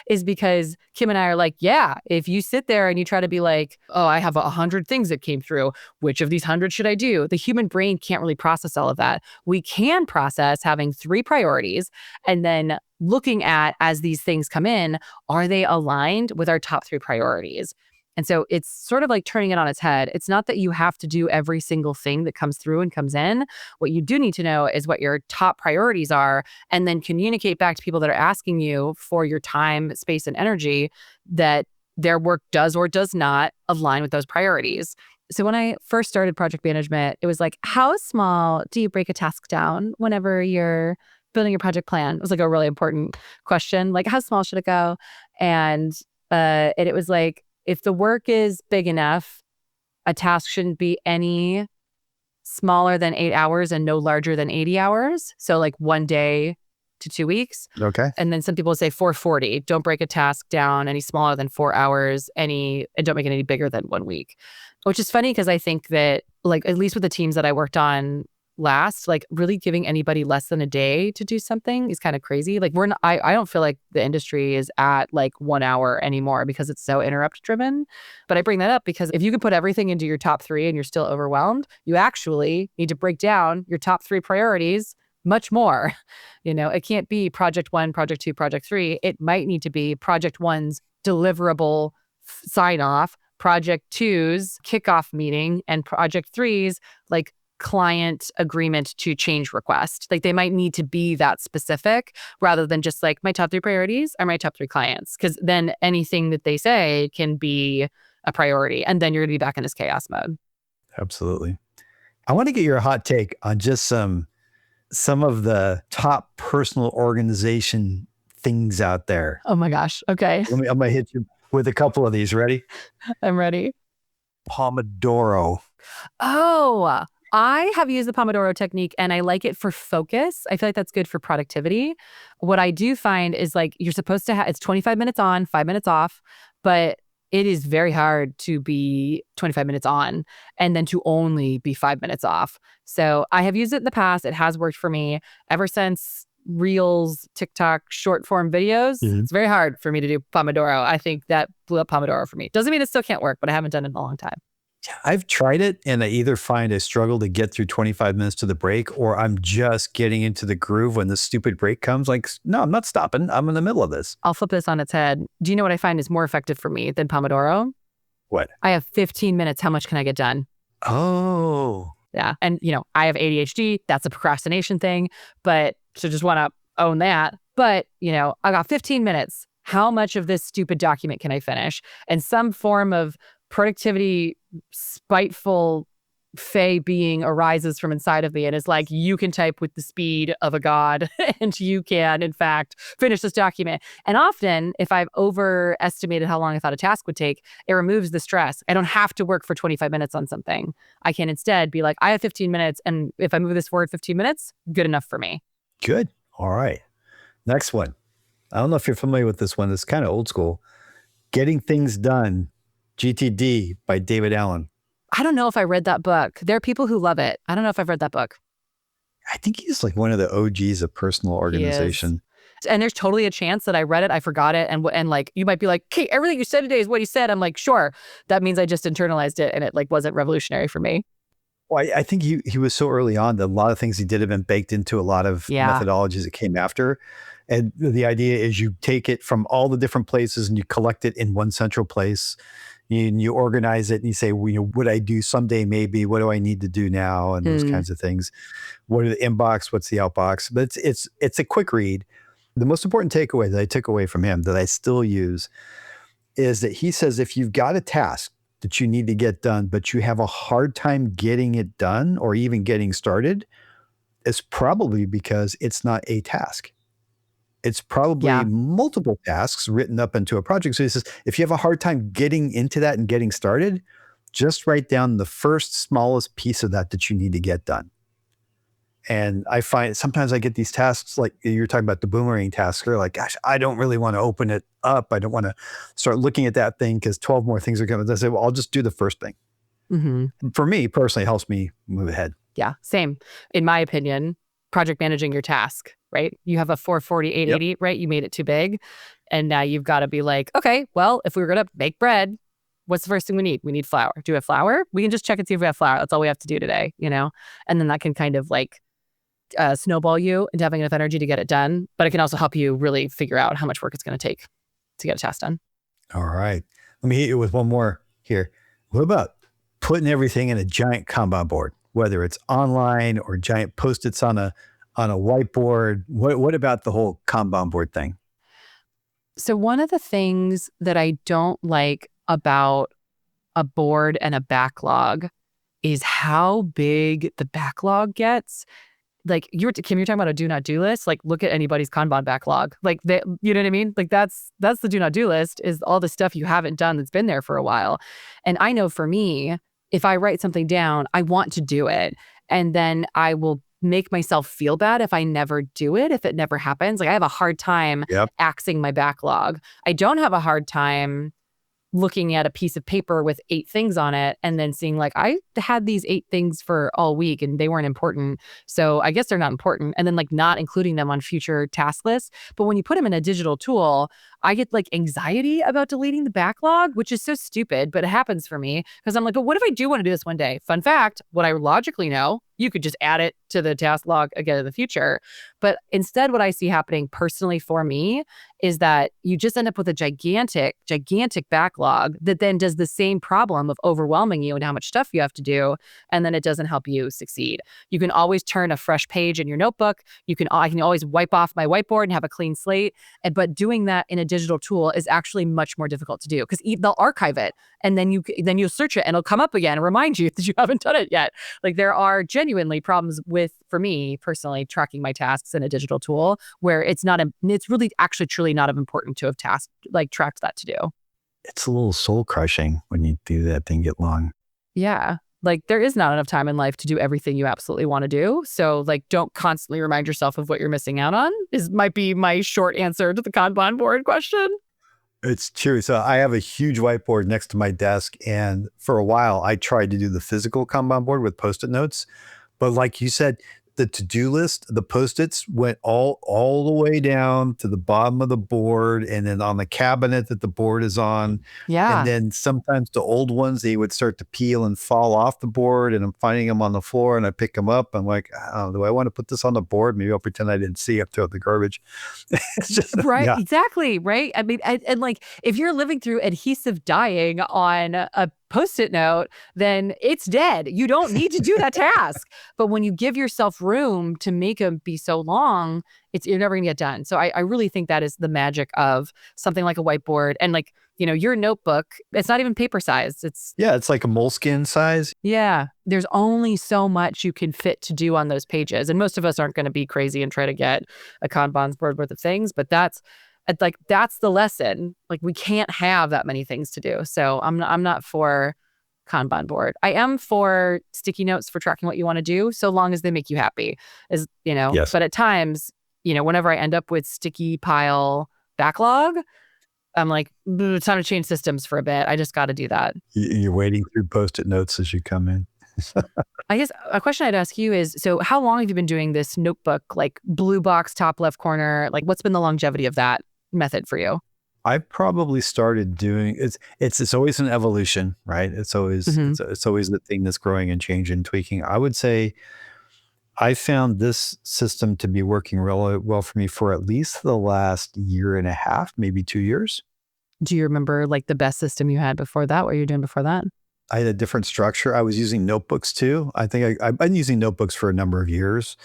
is because Kim and I are like, yeah, if you sit there and you try to be like, oh, I have 100 things that came through, which of these 100 should I do? The human brain can't really process all of that. We can process having 3 priorities and then looking at, as these things come in, are they aligned with our top 3 priorities? And so it's sort of like turning it on its head. It's not that you have to do every single thing that comes through and comes in. What you do need to know is what your top priorities are, and then communicate back to people that are asking you for your time, space, and energy that their work does or does not align with those priorities. So when I first started project management, it was like, how small do you break a task down whenever you're building your project plan? It was like a really important question. Like, how small should it go? And it was like, if the work is big enough, a task shouldn't be any smaller than 8 hours and no larger than 80 hours. So like 1 day to 2 weeks. Okay. And then some people say 440. Don't break a task down any smaller than 4 hours, and don't make it any bigger than 1 week. Which is funny because I think that, like, at least with the teams that I worked on last, like, really giving anybody less than a day to do something is kind of crazy. Like, I don't feel like the industry is at like 1 hour anymore because it's so interrupt driven. But I bring that up because if you can put everything into your top 3 and you're still overwhelmed, you actually need to break down your top 3 priorities much more. It can't be project 1, project 2, project 3. It might need to be project 1's deliverable sign off, project 2's kickoff meeting, and project 3's like client agreement to change request. Like, they might need to be that specific rather than just like, my top 3 priorities are my top 3 clients. Because then anything that they say can be a priority. And then you're going to be back in this chaos mode. Absolutely. I want to get your hot take on just some of the top personal organization things out there. Oh my gosh. Okay. I'm going to hit you with a couple of these. Ready? I'm ready. Pomodoro. Oh, I have used the Pomodoro technique and I like it for focus. I feel like that's good for productivity. What I do find is, like, you're supposed to it's 25 minutes on, 5 minutes off, but it is very hard to be 25 minutes on and then to only be 5 minutes off. So I have used it in the past. It has worked for me ever since Reels, TikTok, short form videos. Mm-hmm. It's very hard for me to do Pomodoro. I think that blew up Pomodoro for me. Doesn't mean it still can't work, but I haven't done it in a long time. I've tried it and I either find I struggle to get through 25 minutes to the break, or I'm just getting into the groove when the stupid break comes. Like, no, I'm not stopping. I'm in the middle of this. I'll flip this on its head. Do you know what I find is more effective for me than Pomodoro? What? I have 15 minutes. How much can I get done? Oh. Yeah. And, I have ADHD. That's a procrastination thing. But so just want to own that. But, I got 15 minutes. How much of this stupid document can I finish? And some form of productivity, spiteful Fey being arises from inside of me and is like, you can type with the speed of a god and you can, in fact, finish this document. And often, if I've overestimated how long I thought a task would take, it removes the stress. I don't have to work for 25 minutes on something. I can instead be like, I have 15 minutes. And if I move this forward 15 minutes, good enough for me. Good. All right. Next one. I don't know if you're familiar with this one. It's kind of old school. Getting Things Done, GTD by David Allen. I don't know if I read that book. There are people who love it. I don't know if I've read that book. I think he's like one of the OGs of personal organization. And there's totally a chance that I read it, I forgot it, and like you might be like, "Okay, everything you said today is what he said." I'm like, "Sure." That means I just internalized it, and it like wasn't revolutionary for me. Well, I think he was so early on that a lot of things he did have been baked into a lot of methodologies that came after. And the idea is you take it from all the different places and you collect it in one central place. And you organize it and you say, well, what I do someday, maybe, what do I need to do now? And those kinds of things. What are the inbox? What's the outbox? But it's a quick read. The most important takeaway that I took away from him that I still use is that he says, if you've got a task that you need to get done, but you have a hard time getting it done or even getting started, it's probably because it's not a task. It's probably multiple tasks written up into a project. So he says, if you have a hard time getting into that and getting started, just write down the first smallest piece of that you need to get done. And I find sometimes I get these tasks, like you're talking about the boomerang task, they're like, gosh, I don't really want to open it up. I don't want to start looking at that thing because 12 more things are coming. I say, well, I'll just do the first thing. Mm-hmm. For me personally, it helps me move ahead. Yeah, same. In my opinion, project managing your task, right? You have a 440, 880, right? You made it too big. And now you've got to be like, okay, well, if we were going to make bread, what's the first thing we need? We need flour. Do we have flour? We can just check and see if we have flour. That's all we have to do today, you know? And then that can kind of like snowball you into having enough energy to get it done. But it can also help you really figure out how much work it's going to take to get a task done. All right. Let me hit you with one more here. What about putting everything in a giant Kanban board, whether it's online or giant Post-its on a whiteboard? What about the whole Kanban board thing? So one of the things that I don't like about a board and a backlog is how big the backlog gets. Like Kim, you're talking about a do not do list. Like look at anybody's Kanban backlog. Like you know what I mean? Like that's the do not do list is all the stuff you haven't done that's been there for a while. And I know for me, if I write something down, I want to do it. And then I will make myself feel bad if I never do it, if it never happens. Like I have a hard time axing my backlog. I don't have a hard time looking at a piece of paper with 8 things on it and then seeing like, I had these 8 things for all week and they weren't important. So I guess they're not important. And then like not including them on future task lists. But when you put them in a digital tool, I get like anxiety about deleting the backlog, which is so stupid, but it happens for me because I'm like, but what if I do want to do this one day? Fun fact, what I logically know, you could just add it to the task log again in the future. But instead, what I see happening personally for me is that you just end up with a gigantic backlog that then does the same problem of overwhelming you and how much stuff you have to do. And then it doesn't help you succeed. You can always turn a fresh page in your notebook. I can always wipe off my whiteboard and have a clean slate. But doing that in a digital tool is actually much more difficult to do because they'll archive it and then you'll search it and it'll come up again and remind you that you haven't done it yet. Like there are genuinely problems with, for me personally, tracking my tasks in a digital tool where it's really actually truly not important to have tracked that to do. It's a little soul crushing when you do that thing get long. Yeah. Like there is not enough time in life to do everything you absolutely want to do. So like don't constantly remind yourself of what you're missing out on might be my short answer to the Kanban board question. It's true. So I have a huge whiteboard next to my desk. And for a while, I tried to do the physical Kanban board with Post-it notes. But like you said, the to-do list, the Post-its went all the way down to the bottom of the board and then on the cabinet that the board is on. Yeah. And then sometimes the old ones, they would start to peel and fall off the board and I'm finding them on the floor and I pick them up. I'm like, oh, do I want to put this on the board? Maybe I'll pretend I didn't see it, throw it in the garbage. It's just, right. Yeah. Exactly. Right. I mean, and like if you're living through adhesive dyeing on a Post-it note, then it's dead. You don't need to do that task. But when you give yourself room to make them be so long, you're never gonna get done. So I really think that is the magic of something like a whiteboard. And like, your notebook, it's not even paper size. It's like a moleskin size. Yeah, there's only so much you can fit to do on those pages. And most of us aren't going to be crazy and try to get a Kanban board worth of things, but that's the lesson. Like, we can't have that many things to do. So I'm not for Kanban board. I am for sticky notes for tracking what you want to do, so long as they make you happy. Yes. But at times, whenever I end up with sticky pile backlog, I'm like, it's time to change systems for a bit. I just got to do that. You're waiting through Post-it notes as you come in. I guess a question I'd ask you is, so how long have you been doing this notebook, like blue box, top left corner? Like, what's been the longevity of that method for you? I probably started doing it's always an evolution, right? It's always it's always the thing that's growing and changing and tweaking. I would say I found this system to be working really well for me for at least the last year and a half, maybe 2 years. Do you remember like the best system you had before that? What you were doing before that? I had a different structure. I was using notebooks too. I think I've been using notebooks for a number of years.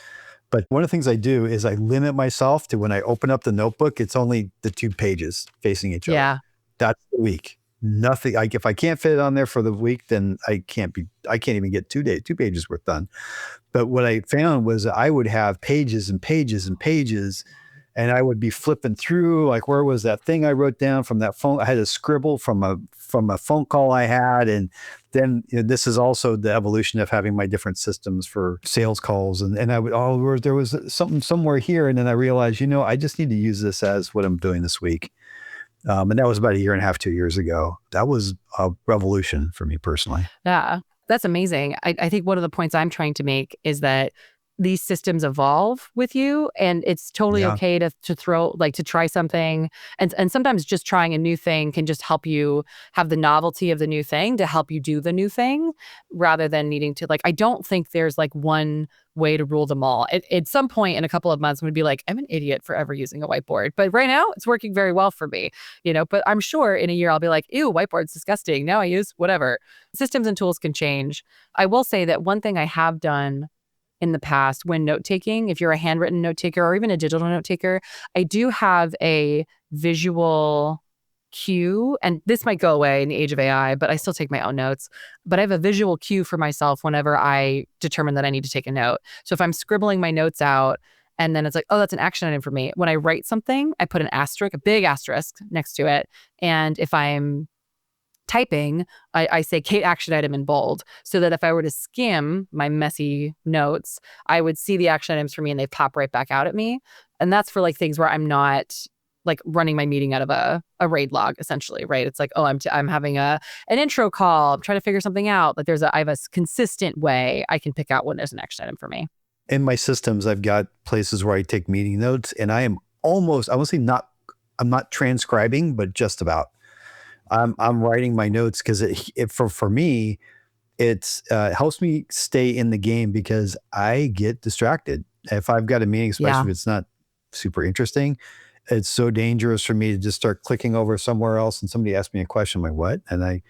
But one of the things I do is I limit myself to when I open up the notebook, it's only the 2 pages facing each other. Yeah. That's the week. Nothing. Like if I can't fit it on there for the week, then I can't even get 2 pages worth done. But what I found was I would have pages and pages and pages, and I would be flipping through, like, where was that thing I wrote down from that phone? I had a scribble from a phone call I had. And then this is also the evolution of having my different systems for sales calls. And I would, there was something somewhere here. And then I realized, I just need to use this as what I'm doing this week. And that was about a year and a half, 2 years ago. That was a revolution for me personally. Yeah, that's amazing. I think one of the points I'm trying to make is that these systems evolve with you, and it's totally okay to try something. And sometimes just trying a new thing can just help you have the novelty of the new thing to help you do the new thing, rather than needing to, like, I don't think there's like one way to rule them all. At some point in a couple of months, I'm gonna be like, I'm an idiot for ever using a whiteboard. But right now it's working very well for me, but I'm sure in a year I'll be like, ew, whiteboard's disgusting. Now I use whatever. Systems and tools can change. I will say that one thing I have done in the past when note taking, if you're a handwritten note taker or even a digital note taker, I do have a visual cue, and this might go away in the age of AI, but I still take my own notes. But I have a visual cue for myself whenever I determine that I need to take a note. So if I'm scribbling my notes out and then it's like, oh, that's an action item for me. When I write something, I put an asterisk, a big asterisk next to it. And if I'm typing, I say Kate action item in bold, so that if I were to skim my messy notes, I would see the action items for me and they pop right back out at me. And that's for like things where I'm not like running my meeting out of a RAID log, essentially, right? It's like, oh, I'm having an intro call, I'm trying to figure something out. Like I have a consistent way I can pick out when there's an action item for me. In my systems, I've got places where I take meeting notes, and I am almost, I won't say I'm not transcribing, but just about. I'm writing my notes because for me, it helps me stay in the game because I get distracted. If I've got a meeting, especially if it's not super interesting, it's so dangerous for me to just start clicking over somewhere else and somebody asks me a question, I'm like, what? And I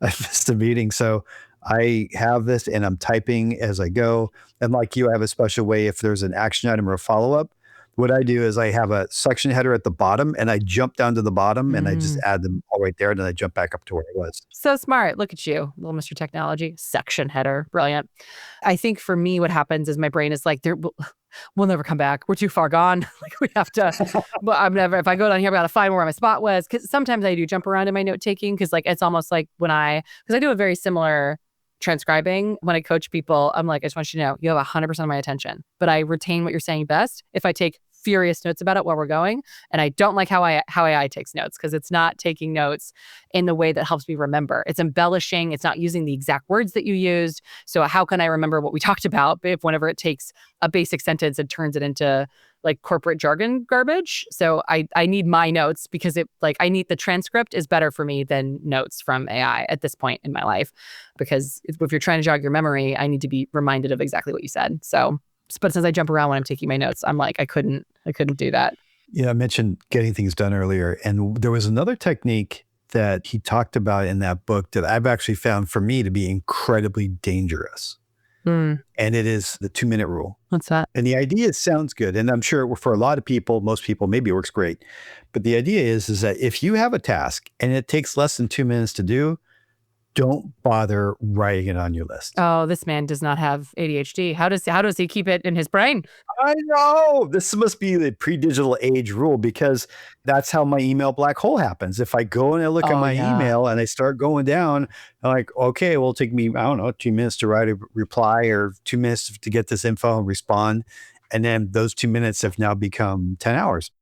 missed the meeting. So I have this and I'm typing as I go. And like you, I have a special way if there's an action item or a follow-up. What I do is I have a section header at the bottom and I jump down to the bottom and I just add them all right there and then I jump back up to where it was. So smart. Look at you, little Mr. Technology. Section header. Brilliant. I think for me, what happens is my brain is like, we'll never come back. We're too far gone. Like we have to, if I go down here, I got to find where my spot was. Cause sometimes I do jump around in my note taking. Cause like, it's almost like because I do a very similar transcribing. When I coach people, I'm like, I just want you to know, you have 100% of my attention, but I retain what you're saying best if I take furious notes about it while we're going. And I don't like how AI takes notes because it's not taking notes in the way that helps me remember. It's embellishing. It's not using the exact words that you used. So how can I remember what we talked about if whenever it takes a basic sentence and turns it into like corporate jargon garbage? So I need my notes because I need the transcript is better for me than notes from AI at this point in my life. Because if you're trying to jog your memory, I need to be reminded of exactly what you said. So, but since I jump around when I'm taking my notes, I'm like, I couldn't do that. Yeah, I mentioned getting things done earlier. And there was another technique that he talked about in that book that I've actually found for me to be incredibly dangerous. Mm, And it is the 2-minute rule. what's that? And the idea sounds good. And I'm sure for a lot of people, most people, maybe it works great. But the idea is that if you have a task and it takes less than 2 minutes to do, don't bother writing it on your list. Oh, this man does not have ADHD. How does he keep it in his brain? I know this must be the pre-digital age rule because that's how my email black hole happens. If I go and I look at Oh my yeah. email and I start going down, I'm like, okay, well, it'll take me, I don't know, 2 minutes to write a reply or 2 minutes to get this info and respond. And then those 2 minutes have now become 10 hours.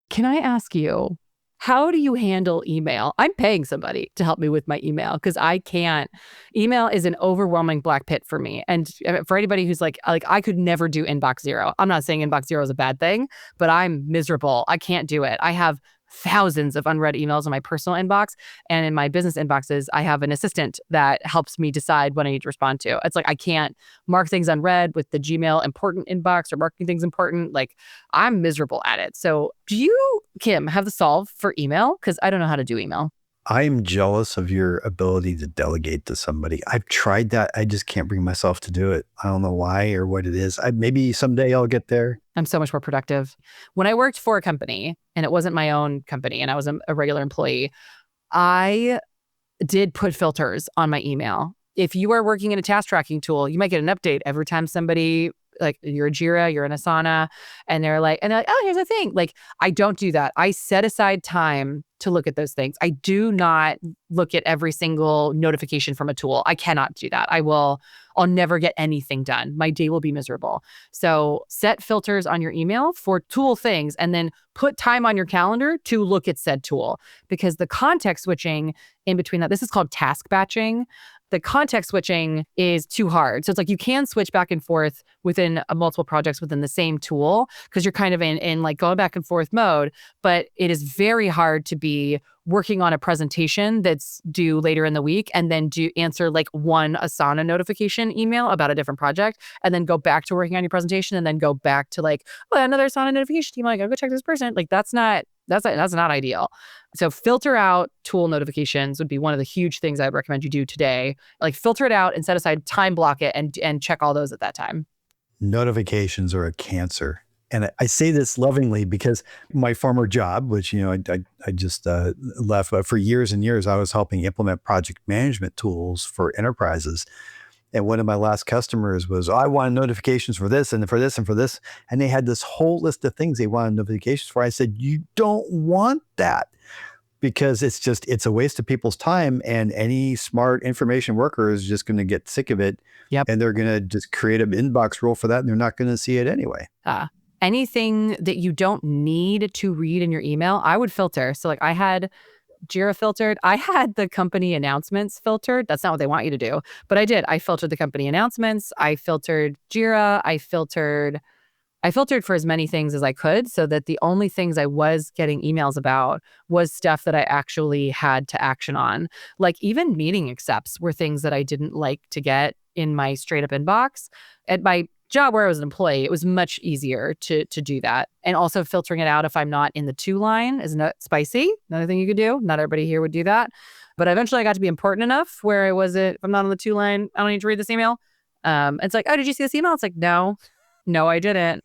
Can I ask you, how do you handle email? I'm paying somebody to help me with my email because I can't. Email is an overwhelming black pit for me. And for anybody who's like I could never do inbox zero. I'm not saying inbox zero is a bad thing, but I'm miserable. I can't do it. I have thousands of unread emails in my personal inbox, and in my business inboxes, I have an assistant that helps me decide what I need to respond to. It's like I can't mark things unread with the Gmail important inbox or marking things important. Like I'm miserable at it. So do you, Kim, have the solve for email? Because I don't know how to do email. I am jealous of your ability to delegate to somebody. I've tried that. I just can't bring myself to do it. I don't know why or what it is. Maybe someday I'll get there. I'm so much more productive. When I worked for a company and it wasn't my own company and I was a regular employee, I did put filters on my email. If you are working in a task tracking tool, you might get an update every time somebody, like you're a Jira, you're an Asana, and they're like, oh, here's the thing. Like, I don't do that. I set aside time to look at those things. I do not look at every single notification from a tool. I cannot do that. I'll never get anything done. My day will be miserable. So set filters on your email for tool things and then put time on your calendar to look at said tool, because the context switching in between that, this is called task batching. The context switching is too hard. So it's like you can switch back and forth within multiple projects within the same tool because you're kind of in like going back and forth mode, but it is very hard to be working on a presentation that's due later in the week and then do answer like one Asana notification email about a different project and then go back to working on your presentation and then go back to like, oh, another Asana notification email. Like, I'll go check this person. Like that's not ideal. So filter out tool notifications would be one of the huge things I'd recommend you do today. Like filter it out and set aside time block it and check all those at that time. Notifications are a cancer. And I say this lovingly because my former job, which, I just left, but for years and years, I was helping implement project management tools for enterprises. And one of my last customers was, I want notifications for this and for this and for this. And they had this whole list of things they wanted notifications for. I said, you don't want that because it's a waste of people's time. And any smart information worker is just going to get sick of it. Yep. And they're going to just create an inbox rule for that. And they're not going to see it anyway. Anything that you don't need to read in your email, I would filter. So like I had Jira filtered. I had the company announcements filtered. That's not what they want you to do, but I did. I filtered the company announcements. I filtered Jira. I filtered for as many things as I could so that the only things I was getting emails about was stuff that I actually had to action on. Like even meeting accepts were things that I didn't like to get in my straight up inbox. At my job where I was an employee, it was much easier to do that. And also filtering it out if I'm not in the to line is not spicy. Another thing you could do. Not everybody here would do that. But eventually I got to be important enough where I wasn't, if I'm not on the to line, I don't need to read this email. It's like, oh, did you see this email? It's like, no, I didn't.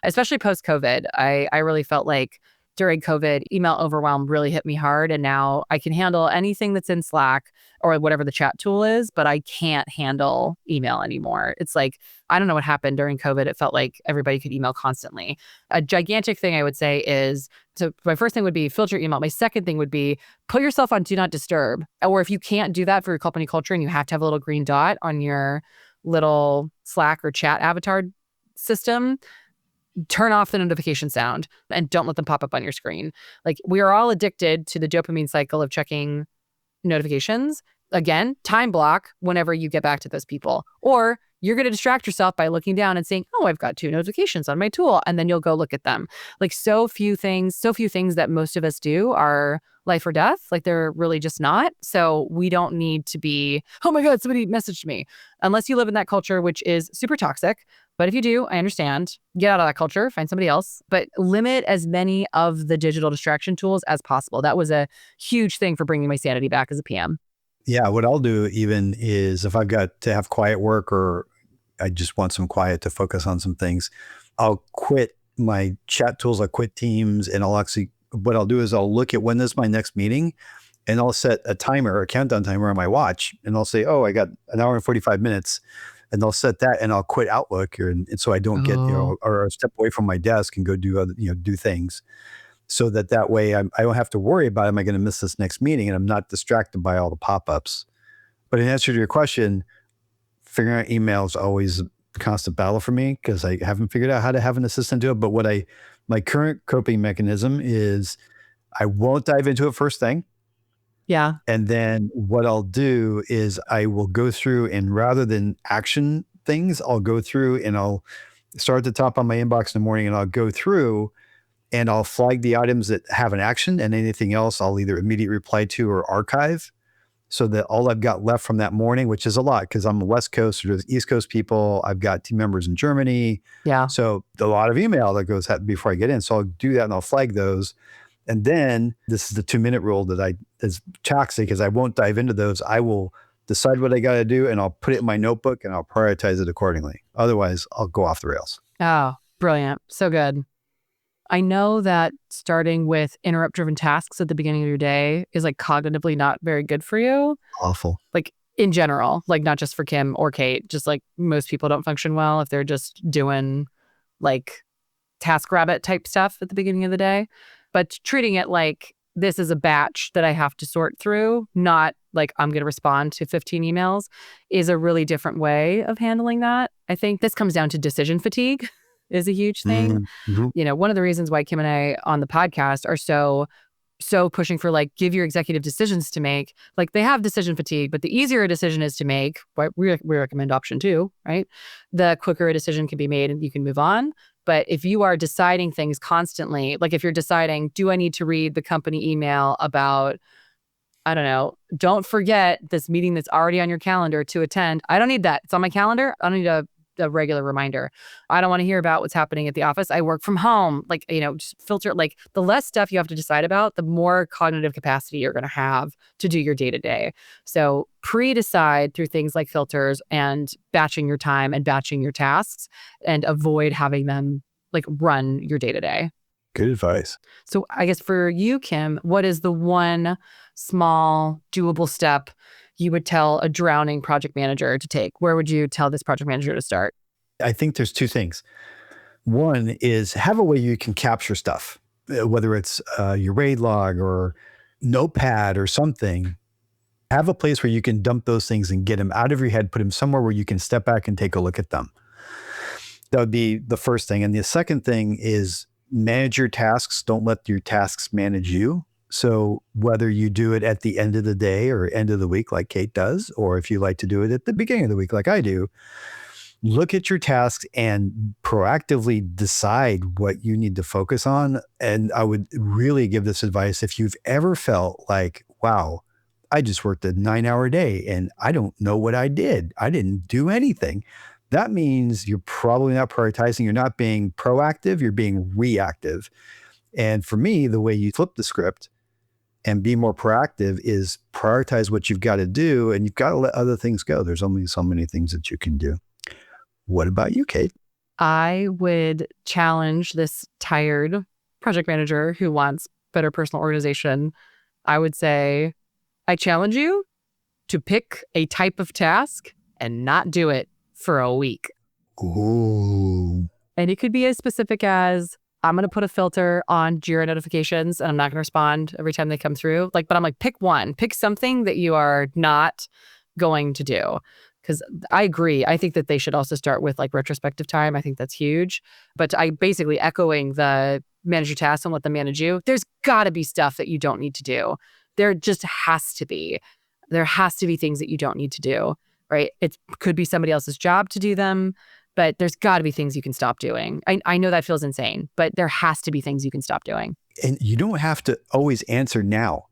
Especially post-COVID, I really felt like during COVID, email overwhelm really hit me hard. And now I can handle anything that's in Slack or whatever the chat tool is, but I can't handle email anymore. It's like, I don't know what happened during COVID. It felt like everybody could email constantly. A gigantic thing I would say is, so my first thing would be filter email. My second thing would be put yourself on do not disturb. Or if you can't do that for your company culture and you have to have a little green dot on your little Slack or chat avatar system, turn off the notification sound and don't let them pop up on your screen. Like we are all addicted to the dopamine cycle of checking notifications. Again, time block whenever you get back to those people. Or you're going to distract yourself by looking down and saying, oh, I've got 2 notifications on my tool. And then you'll go look at them. Like so few things that most of us do are life or death. Like they're really just not. So we don't need to be, oh my God, somebody messaged me. Unless you live in that culture, which is super toxic. But if you do, I understand. Get out of that culture, find somebody else, but limit as many of the digital distraction tools as possible. That was a huge thing for bringing my sanity back as a PM. Yeah, what I'll do even is if I've got to have quiet work or I just want some quiet to focus on some things, I'll quit my chat tools, I'll quit Teams, and what I'll do is I'll look at when is my next meeting and I'll set a timer, a countdown timer on my watch, and I'll say, oh, I got an hour and 45 minutes. And I'll set that and I'll quit Outlook here. And so I don't get, or step away from my desk and go do other, do things so that way I don't have to worry about, am I going to miss this next meeting? And I'm not distracted by all the pop-ups. But in answer to your question, figuring out email is always a constant battle for me because I haven't figured out how to have an assistant do it. But my current coping mechanism is I won't dive into it first thing. Yeah. And then what I'll do is I will go through and rather than action things, I'll go through and I'll start at the top on my inbox in the morning and I'll go through and I'll flag the items that have an action and anything else I'll either immediate reply to or archive so that all I've got left from that morning, which is a lot because I'm a West Coast or there's East Coast people. I've got team members in Germany. Yeah. So a lot of email that goes before I get in. So I'll do that and I'll flag those. And then this is the 2-minute rule that is toxic because I won't dive into those. I will decide what I got to do and I'll put it in my notebook and I'll prioritize it accordingly. Otherwise, I'll go off the rails. Oh, brilliant. So good. I know that starting with interrupt-driven tasks at the beginning of your day is like cognitively not very good for you. Awful. Like in general, like not just for Kim or Kate, just like most people don't function well if they're just doing like TaskRabbit type stuff at the beginning of the day. But treating it like this is a batch that I have to sort through, not like I'm going to respond to 15 emails, is a really different way of handling that. I think this comes down to decision fatigue is a huge thing. Mm-hmm. One of the reasons why Kim and I on the podcast are so pushing for like, give your executive decisions to make, like they have decision fatigue, but the easier a decision is to make, right? We recommend option 2, right? The quicker a decision can be made and you can move on. But if you are deciding things constantly, like if you're deciding, do I need to read the company email about, I don't know, don't forget this meeting that's already on your calendar to attend. I don't need that. It's on my calendar. I don't need a regular reminder. I don't want to hear about what's happening at the office. I work from home. Like, just filter, like the less stuff you have to decide about, the more cognitive capacity you're going to have to do your day-to-day. So pre-decide through things like filters and batching your time and batching your tasks and avoid having them like run your day-to-day. Good advice. So I guess for you, Kim, what is the one small doable step you would tell a drowning project manager to take? Where would you tell this project manager to start? I think there's 2 things. One is have a way you can capture stuff, whether it's your RAID log or Notepad or something. Have a place where you can dump those things and get them out of your head, put them somewhere where you can step back and take a look at them. That would be the first thing. And the second thing is manage your tasks. Don't let your tasks manage you. So whether you do it at the end of the day or end of the week like Kate does, or if you like to do it at the beginning of the week like I do, look at your tasks and proactively decide what you need to focus on. And I would really give this advice if you've ever felt like, wow, I just worked a 9-hour day and I don't know what I did. I didn't do anything. That means you're probably not prioritizing. You're not being proactive. You're being reactive. And for me, the way you flip the script and be more proactive is prioritize what you've got to do, and you've got to let other things go. There's only so many things that you can do. What about you, Kate? I would challenge this tired project manager who wants better personal organization. I would say, I challenge you to pick a type of task and not do it for a week. Ooh. And it could be as specific as, I'm going to put a filter on Jira notifications and I'm not going to respond every time they come through. But I'm like, pick one, pick something that you are not going to do. Because I agree. I think that they should also start with like retrospective time. I think that's huge. But I basically echoing the manage your tasks and let them manage you. There's got to be stuff that you don't need to do. There just has to be. There has to be things that you don't need to do, right? It could be somebody else's job to do them. But there's got to be things you can stop doing. I know that feels insane, but there has to be things you can stop doing. And you don't have to always answer now.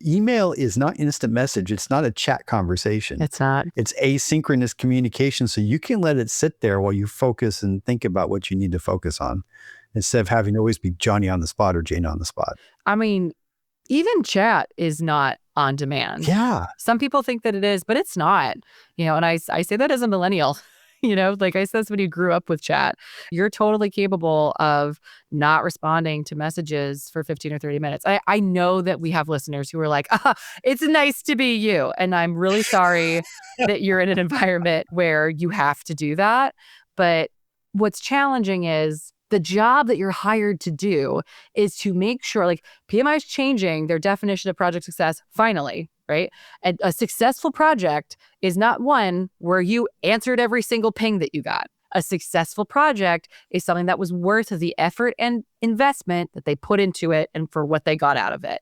email is not instant message. It's not a chat conversation. It's not. It's asynchronous communication. So you can let it sit there while you focus and think about what you need to focus on instead of having to always be Johnny on the spot or Jane on the spot. I mean, even chat is not on demand. Yeah. Some people think that it is, but it's not. And I say that as a millennial. Like I said, somebody who grew up with chat, you're totally capable of not responding to messages for 15 or 30 minutes. I know that we have listeners who are like, it's nice to be you. And I'm really sorry that you're in an environment where you have to do that. But what's challenging is the job that you're hired to do is to make sure, like PMI is changing their definition of project success finally, right? And a successful project is not one where you answered every single ping that you got. A successful project is something that was worth the effort and investment that they put into it and for what they got out of it.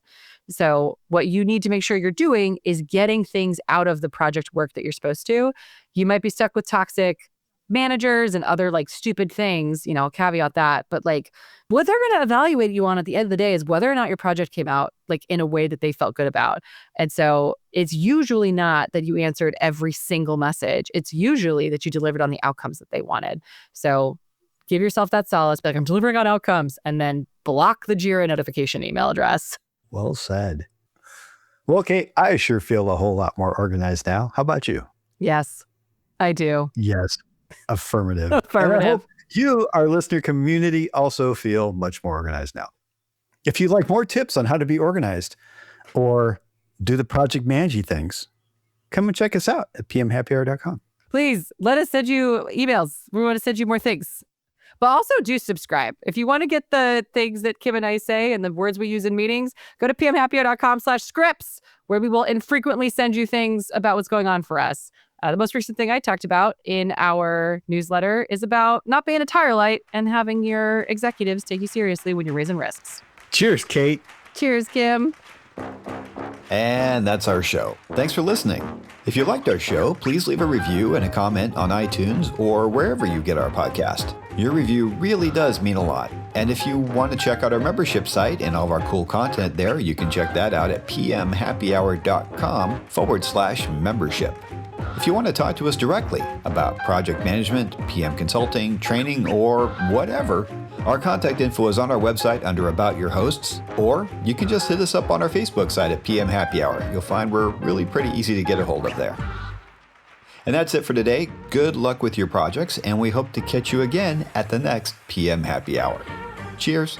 So what you need to make sure you're doing is getting things out of the project work that you're supposed to. You might be stuck with toxic managers and other like stupid things, I'll caveat that. But like what they're going to evaluate you on at the end of the day is whether or not your project came out like in a way that they felt good about. And so it's usually not that you answered every single message. It's usually that you delivered on the outcomes that they wanted. So give yourself that solace, be like, I'm delivering on outcomes, and then block the Jira notification email address. Well said. Well, Kate, I sure feel a whole lot more organized now. How about you? Yes, I do. Yes. Affirmative. Affirmative. And I hope you, our listener community, also feel much more organized now. If you'd like more tips on how to be organized or do the project managing things, come and check us out at pmhappyhour.com. Please let us send you emails. We want to send you more things. But also do subscribe. If you want to get the things that Kim and I say and the words we use in meetings, go to pmhappyhour.com/scripts, where we will infrequently send you things about what's going on for us. The most recent thing I talked about in our newsletter is about not being a tire light and having your executives take you seriously when you're raising risks. Cheers, Kate. Cheers, Kim. And that's our show. Thanks for listening. If you liked our show, please leave a review and a comment on iTunes or wherever you get our podcast. Your review really does mean a lot. And if you want to check out our membership site and all of our cool content there, you can check that out at pmhappyhour.com/membership. If you want to talk to us directly about project management, PM consulting, training, or whatever, our contact info is on our website under About Your Hosts, or you can just hit us up on our Facebook site at PM Happy Hour. You'll find we're really pretty easy to get a hold of there. And that's it for today. Good luck with your projects, and we hope to catch you again at the next PM Happy Hour. Cheers.